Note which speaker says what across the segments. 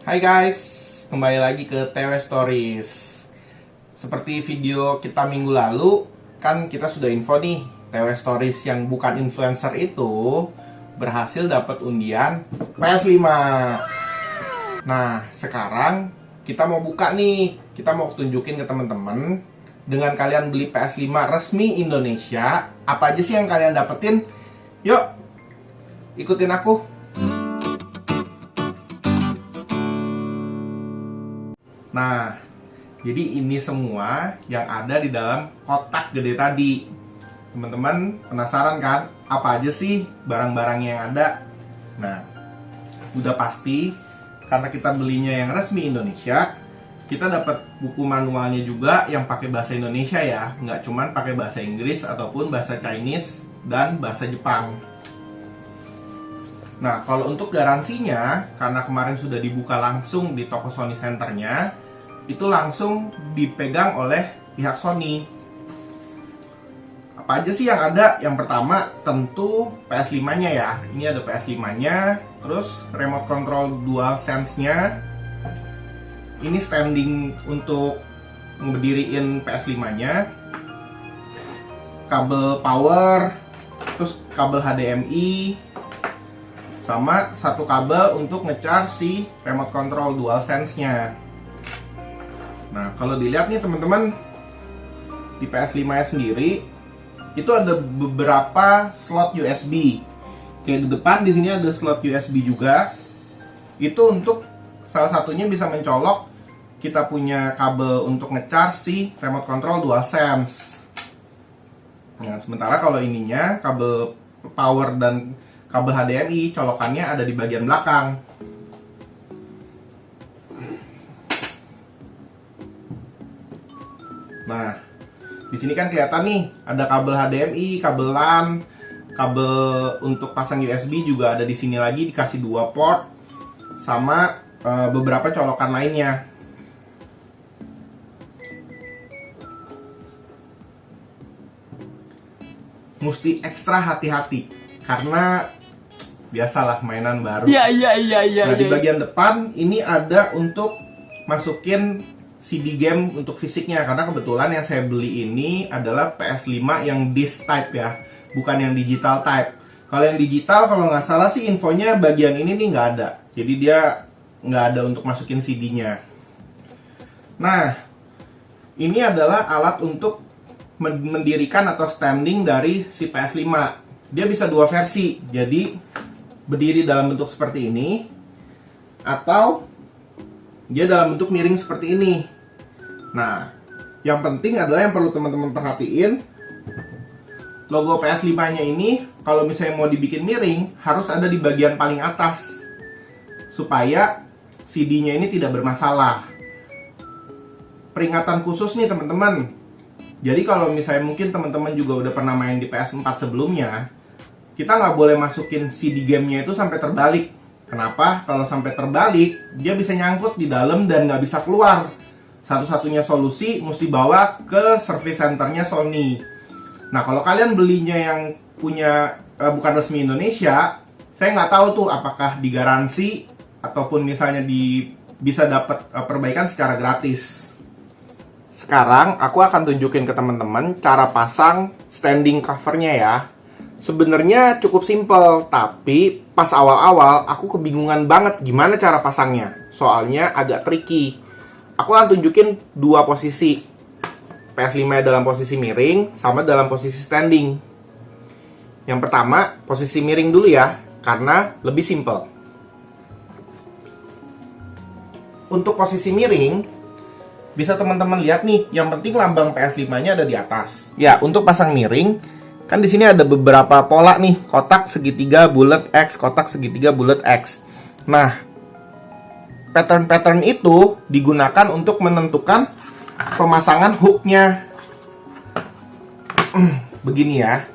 Speaker 1: Hai guys, kembali lagi ke TW Stories. Seperti video kita minggu lalu, kan kita sudah info nih, TW Stories yang bukan influencer itu berhasil dapat undian PS5. Nah, sekarang kita mau buka nih, kita mau tunjukin ke teman-teman. Dengan kalian beli PS5 resmi Indonesia, apa aja sih yang kalian dapetin? Yuk, ikutin aku. Nah, jadi ini semua yang ada di dalam kotak gede tadi. Teman-teman penasaran kan? Apa aja sih barang-barangnya yang ada? Nah, udah pasti karena kita belinya yang resmi Indonesia, kita dapat buku manualnya juga yang pakai bahasa Indonesia ya, nggak cuman pakai bahasa Inggris ataupun bahasa Chinese dan bahasa Jepang. Nah, kalau untuk garansinya, karena kemarin sudah dibuka langsung di toko Sony Centernya, itu langsung dipegang oleh pihak Sony. Apa aja sih yang ada? Yang pertama tentu PS5-nya ya. Ini ada PS5-nya, terus remote control DualSense-nya. Ini standing untuk ngeberdiriin PS5-nya. Kabel power, terus kabel HDMI, sama satu kabel untuk ngecharge si remote control DualSense-nya. Nah, kalau dilihat nih teman-teman, di PS5-nya sendiri itu ada beberapa slot USB. Kayak di depan di sini ada slot USB juga. Itu untuk salah satunya bisa mencolok kita punya kabel untuk ngecharge si remote control DualSense. Nah, sementara kalau ininya kabel power dan kabel HDMI colokannya ada di bagian belakang. Nah, di sini kan kelihatan nih ada kabel HDMI, kabel LAN, kabel untuk pasang USB juga ada di sini lagi, dikasih 2 port sama beberapa colokan lainnya. Mesti ekstra hati-hati karena biasalah mainan baru. Nah, di bagian depan ini ada untuk masukin CD game untuk fisiknya, karena kebetulan yang saya beli ini adalah PS5 yang disc type ya, bukan yang digital type. Kalau yang digital, kalau nggak salah sih infonya bagian ini nih nggak ada, jadi dia nggak ada untuk masukin CD-nya. Nah, ini adalah alat untuk mendirikan atau standing dari si PS5. Dia bisa 2 versi, jadi berdiri dalam bentuk seperti ini, atau dia dalam bentuk miring seperti ini. Nah, yang penting adalah yang perlu teman-teman perhatiin, logo PS5-nya ini kalau misalnya mau dibikin miring harus ada di bagian paling atas supaya CD-nya ini tidak bermasalah. Peringatan khusus nih teman-teman. Jadi kalau misalnya mungkin teman-teman juga udah pernah main di PS4 sebelumnya, kita nggak boleh masukin CD game-nya itu sampai terbalik. Kenapa? Kalau sampai terbalik, dia bisa nyangkut di dalam dan nggak bisa keluar. Satu-satunya solusi mesti bawa ke service centernya Sony. Nah, kalau kalian belinya yang punya bukan resmi Indonesia, saya nggak tahu tuh apakah digaransi ataupun misalnya bisa dapat perbaikan secara gratis. Sekarang aku akan tunjukin ke teman-teman cara pasang standing covernya ya. Sebenarnya cukup simple, tapi pas awal-awal aku kebingungan banget gimana cara pasangnya. Soalnya agak tricky. Aku akan tunjukin 2 posisi. PS5 dalam posisi miring sama dalam posisi standing. Yang pertama, posisi miring dulu ya, karena lebih simple. Untuk posisi miring, bisa teman-teman lihat nih, yang penting lambang PS5-nya ada di atas. Ya, untuk pasang miring, kan di sini ada beberapa pola nih, kotak segitiga, bulat X, kotak segitiga, bulat X. Nah, pattern-pattern itu digunakan untuk menentukan pemasangan hooknya. Begini ya.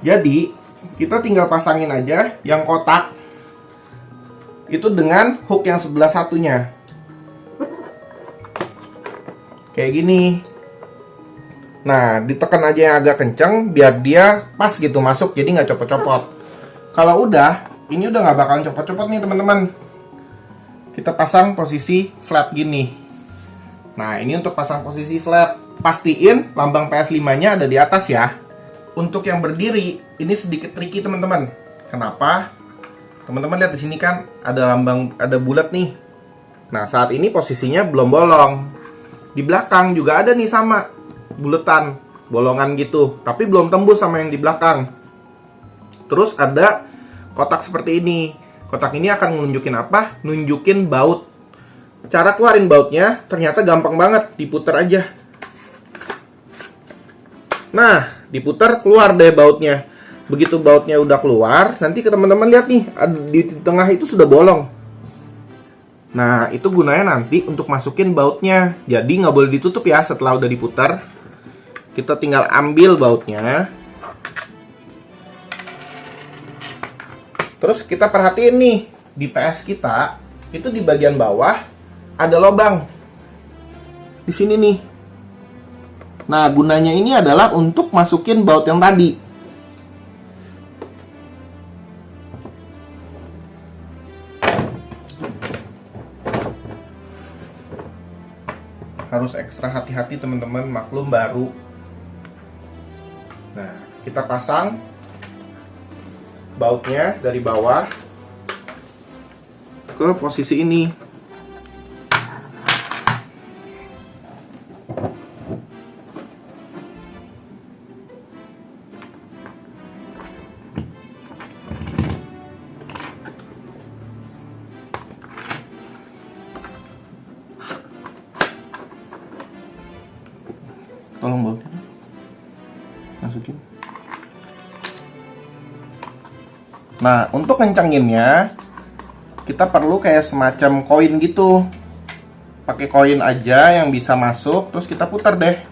Speaker 1: Jadi, kita tinggal pasangin aja yang kotak itu dengan hook yang sebelah satunya. Kayak gini. Nah, ditekan aja yang agak kenceng biar dia pas gitu masuk, jadi nggak copot-copot. Kalau udah, ini udah nggak bakalan copot-copot nih teman-teman. kita pasang posisi flat gini. Nah, ini untuk pasang posisi flat. Pastiin lambang PS5-nya ada di atas ya. Untuk yang berdiri, ini sedikit tricky teman-teman. Kenapa? Teman-teman lihat di sini kan ada lambang, ada bulat nih. Nah, saat ini posisinya belum bolong. Di belakang juga ada nih sama, buletan, bolongan gitu. Tapi belum tembus sama yang di belakang. Terus ada kotak seperti ini. Kotak ini akan nunjukin apa? Nunjukin baut. Cara keluarin bautnya ternyata gampang banget, diputar aja. Nah, diputar keluar deh bautnya. Begitu bautnya udah keluar, nanti ke teman-teman lihat nih, di tengah itu sudah bolong. Nah, itu gunanya nanti untuk masukin bautnya. Jadi nggak boleh ditutup ya setelah udah diputar. Kita tinggal ambil bautnya. Terus kita perhatiin nih, di PS kita, itu di bagian bawah ada lubang. Di sini nih. Nah, gunanya ini adalah untuk masukin baut yang tadi. Harus ekstra hati-hati teman-teman, maklum baru. Nah, kita pasang bautnya dari bawah ke posisi ini. Tolong bautnya masukin. Nah, untuk ngencenginnya kita perlu kayak semacam koin gitu. Pakai koin aja yang bisa masuk, terus kita putar deh.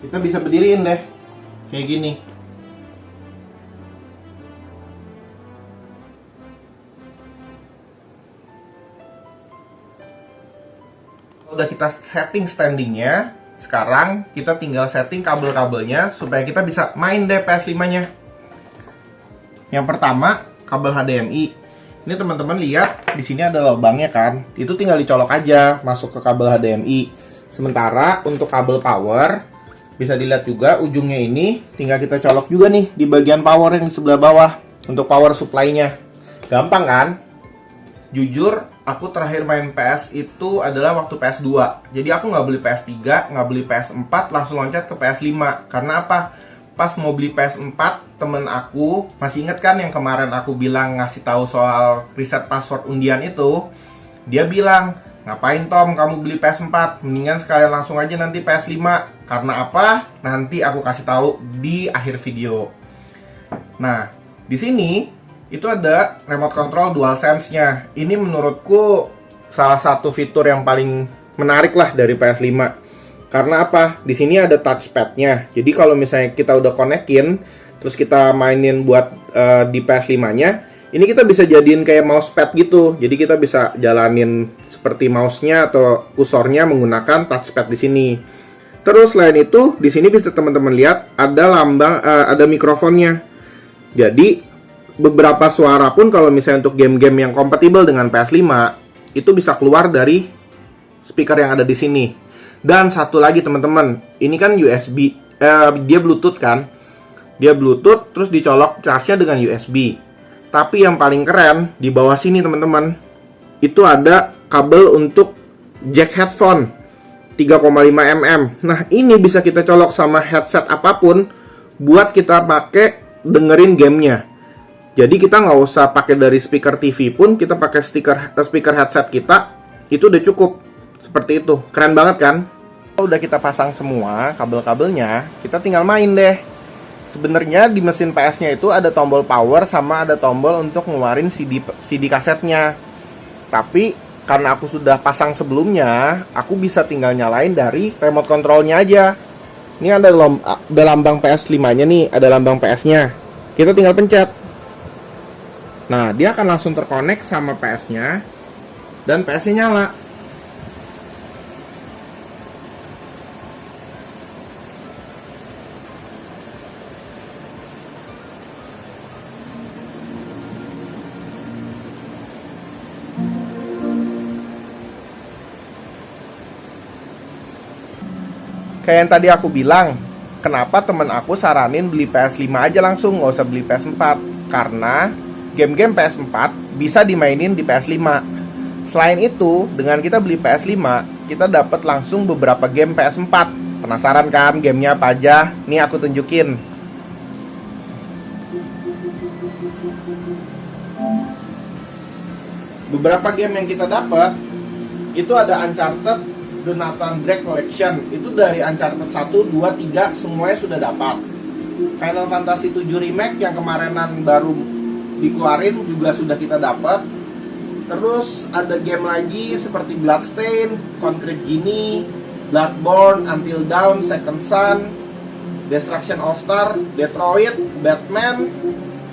Speaker 1: Kita bisa berdiriin deh kayak gini. Udah kita setting standingnya, sekarang kita tinggal setting kabel-kabelnya supaya kita bisa main deh PS5-nya. Yang pertama, kabel HDMI. Ini teman-teman lihat, di sini ada lubangnya kan? Itu tinggal dicolok aja masuk ke kabel HDMI. Sementara untuk kabel power, bisa dilihat juga ujungnya ini tinggal kita colok juga nih di bagian power yang di sebelah bawah untuk power supply-nya. Gampang kan? Jujur, aku terakhir main PS itu adalah waktu PS2. Jadi aku nggak beli PS3, nggak beli PS4, langsung loncat ke PS5. Karena apa? Pas mau beli PS4, temen aku, masih inget kan yang kemarin aku bilang ngasih tahu soal reset password undian itu? Dia bilang, ngapain Tom kamu beli PS4? Mendingan sekalian langsung aja nanti PS5. Karena apa? Nanti aku kasih tahu di akhir video. Nah, di sini itu ada remote control DualSense-nya. Ini menurutku salah satu fitur yang paling menarik lah dari PS5. Karena apa? Di sini ada touchpad-nya. Jadi kalau misalnya kita udah konekin, terus kita mainin buat di PS5-nya, ini kita bisa jadiin kayak mousepad gitu. Jadi kita bisa jalanin seperti mouse-nya atau kursornya menggunakan touchpad di sini. Terus selain itu, di sini bisa teman-teman lihat ada lambang, ada mikrofonnya. Jadi beberapa suara pun kalau misalnya untuk game-game yang kompatibel dengan PS5 itu bisa keluar dari speaker yang ada di sini. Dan satu lagi teman-teman, ini kan USB, dia Bluetooth kan? Dia Bluetooth terus dicolok charge-nya dengan USB. Tapi yang paling keren di bawah sini teman-teman, itu ada kabel untuk jack headphone 3,5 mm. Nah, ini bisa kita colok sama headset apapun buat kita pakai dengerin gamenya. Jadi kita nggak usah pakai dari speaker TV pun, kita pakai speaker headset kita, itu udah cukup. Seperti itu, keren banget kan? Udah kita pasang semua kabel-kabelnya, kita tinggal main deh. Sebenarnya di mesin PS-nya itu ada tombol power sama ada tombol untuk ngeluarin CD kasetnya. Tapi karena aku sudah pasang sebelumnya, aku bisa tinggal nyalain dari remote controlnya aja. Ini ada lambang PS5-nya nih, ada lambang PS-nya. Kita tinggal pencet. Nah, dia akan langsung terkonek sama PS-nya dan PS-nya nyala. Kayak yang tadi aku bilang, kenapa temen aku saranin beli PS5 aja langsung, nggak usah beli PS4. Karena game-game PS4 bisa dimainin di PS5. Selain itu, dengan kita beli PS5, kita dapat langsung beberapa game PS4. Penasaran kan gamenya apa aja? Nih aku tunjukin. Beberapa game yang kita dapat itu ada Uncharted The Nathan Drake Collection. Itu dari Uncharted 1, 2, 3 semuanya sudah dapat. Final Fantasy 7 Remake yang kemarinan baru dikeluarin juga sudah kita dapat. Terus ada game lagi seperti Bloodstain, Concrete Genie, Bloodborne, Until Dawn, Second Son, Destruction All Star, Detroit, Batman,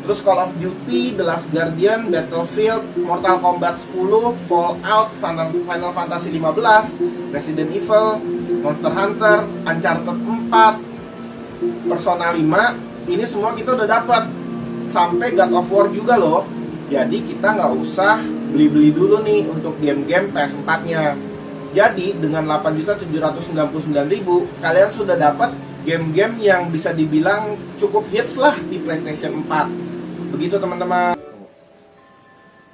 Speaker 1: terus Call of Duty, The Last Guardian, Battlefield, Mortal Kombat 10, Fallout, Final Fantasy 15, Resident Evil, Monster Hunter, Uncharted 4, Persona 5. Ini semua kita udah dapat. Sampai God of War juga loh. Jadi kita nggak usah beli-beli dulu nih untuk game-game PS4-nya. Jadi dengan 8.799.000 kalian sudah dapat game-game yang bisa dibilang cukup hits lah di PlayStation 4. Begitu teman-teman.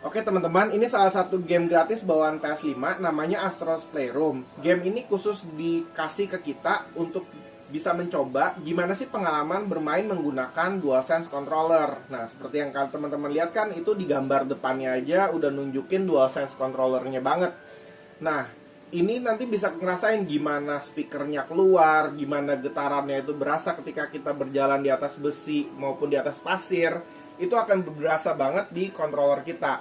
Speaker 1: Oke teman-teman, ini salah satu game gratis bawaan PS5 namanya Astro's Playroom. Game ini khusus dikasih ke kita untuk bisa mencoba gimana sih pengalaman bermain menggunakan DualSense controller. Nah, seperti yang teman-teman lihat kan, itu di gambar depannya aja udah nunjukin DualSense controllernya banget. Nah, ini nanti bisa ngerasain gimana speakernya keluar, gimana getarannya itu berasa ketika kita berjalan di atas besi maupun di atas pasir. Itu akan berasa banget di controller kita.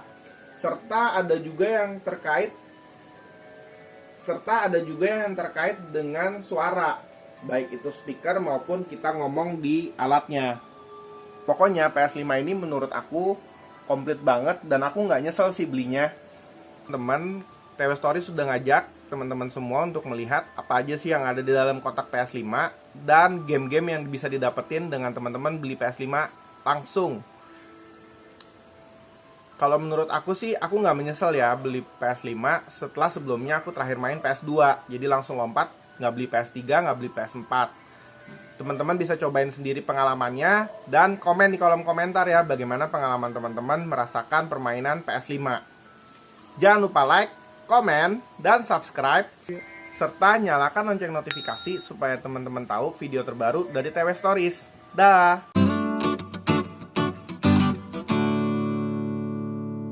Speaker 1: Serta ada juga yang terkait dengan suara, baik itu speaker maupun kita ngomong di alatnya. Pokoknya PS5 ini menurut aku komplit banget dan aku nggak nyesel sih belinya. Teman, TW Story sudah ngajak teman-teman semua untuk melihat apa aja sih yang ada di dalam kotak PS5 dan game-game yang bisa didapetin dengan teman-teman beli PS5 langsung. Kalau menurut aku sih, aku nggak menyesal ya beli PS5 setelah sebelumnya aku terakhir main PS2. Jadi langsung lompat, nggak beli PS3, nggak beli PS4. Teman-teman bisa cobain sendiri pengalamannya dan komen di kolom komentar ya bagaimana pengalaman teman-teman merasakan permainan PS5. Jangan lupa like, komen, dan subscribe serta nyalakan lonceng notifikasi supaya teman-teman tahu video terbaru dari TW Stories. Dah.